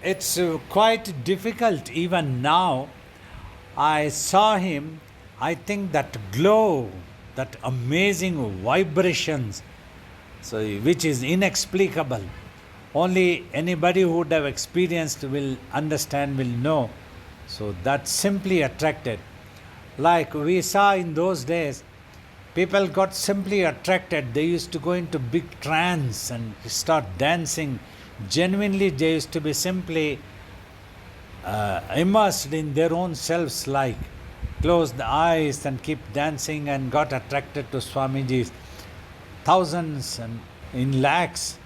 It's quite difficult even now. I saw him. I think that glow, that amazing vibrations, so which is inexplicable. Only anybody who would have experienced will understand, will know. So that simply attracted. Like we saw in those days, people got simply attracted. They used to go into big trance and start dancing. Genuinely, they used to be simply immersed in their own selves, like close the eyes and keep dancing and got attracted to Swamiji's. Thousands and in lakhs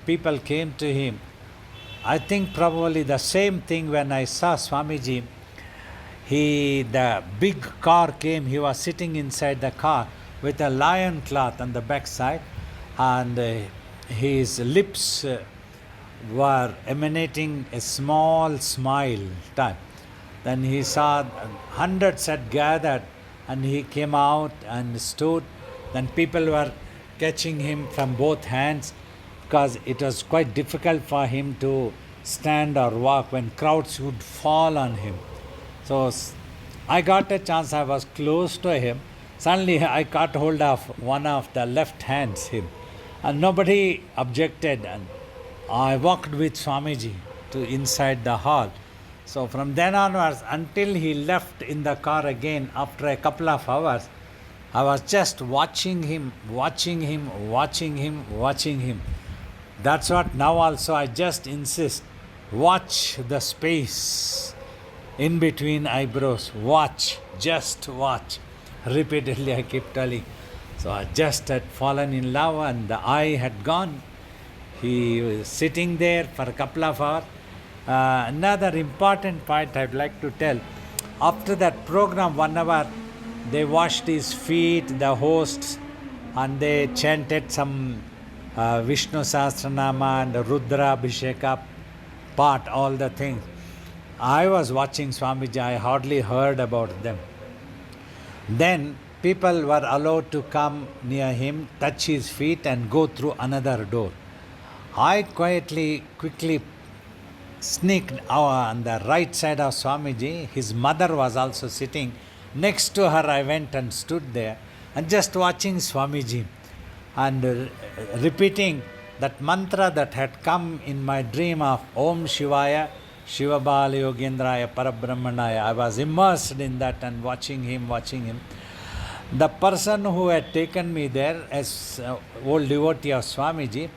people came to him. I think probably the same thing when I saw Swamiji. The big car came. He was sitting inside the car with a lion cloth on the back side, and his lips were emanating a small smile type. Then he saw hundreds had gathered, and he came out and stood. Then people were catching him from both hands because it was quite difficult for him to stand or walk when crowds would fall on him. So I got a chance, I was close to him. Suddenly I caught hold of one of the left hands him, and nobody objected, and I walked with Swamiji to inside the hall. So from then onwards until he left in the car again after a couple of hours, I was just watching him, watching him, watching him, watching him. That's what now also I just insist. Watch the space in between eyebrows. Watch, just watch. Repeatedly I keep telling. So I just had fallen in love and the eye had gone. He was sitting there for a couple of hours. Another important point I'd like to tell. After that program, 1 hour, they washed his feet, the hosts, and they chanted some Vishnu Sahasranama and Rudra Abhisheka part, all the things. I was watching Swamiji, I hardly heard about them. Then people were allowed to come near him, touch his feet, and go through another door. I quickly sneaked on the right side of Swamiji. His mother was also sitting. Next to her, I went and stood there and just watching Swamiji and repeating that mantra that had come in my dream of Om Shivaya, Shivabala Yogendraya, Parabrahmanaya. I was immersed in that and watching him, watching him. The person who had taken me there as old devotee of Swamiji,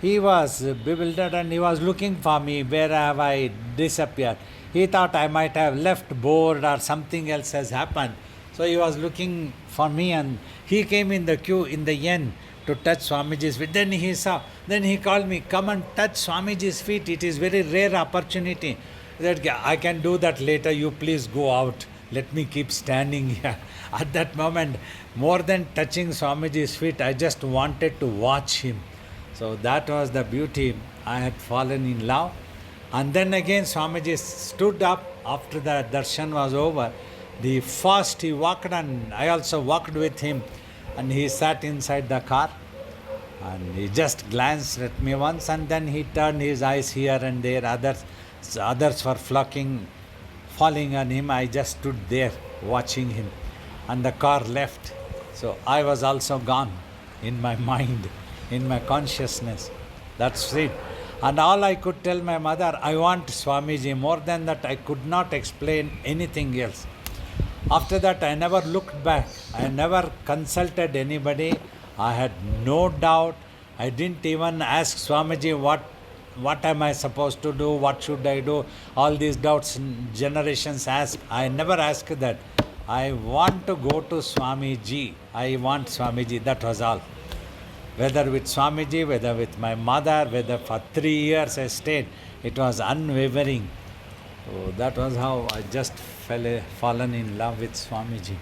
he was bewildered and he was looking for me. Where have I disappeared? He thought I might have left bored or something else has happened. So he was looking for me and he came in the queue in the end to touch Swamiji's feet. Then he saw, then he called me, come and touch Swamiji's feet. It is very rare opportunity. That I can do that later. You please go out. Let me keep standing here. At that moment, more than touching Swamiji's feet, I just wanted to watch him. So that was the beauty. I had fallen in love. And then again Swamiji stood up after the darshan was over. The first he walked and I also walked with him, and he sat inside the car and he just glanced at me once and then he turned his eyes here and there. Others were falling on him. I just stood there watching him and the car left. So I was also gone in my mind, in my consciousness. That's it. And all I could tell my mother, I want Swamiji. More than that, I could not explain anything else. After that, I never looked back. I never consulted anybody. I had no doubt. I didn't even ask Swamiji, what am I supposed to do? What should I do? All these doubts generations ask. I never asked that. I want to go to Swamiji. I want Swamiji. That was all. Whether with Swamiji, whether with my mother, whether for 3 years I stayed, it was unwavering. So that was how I just fallen in love with Swamiji.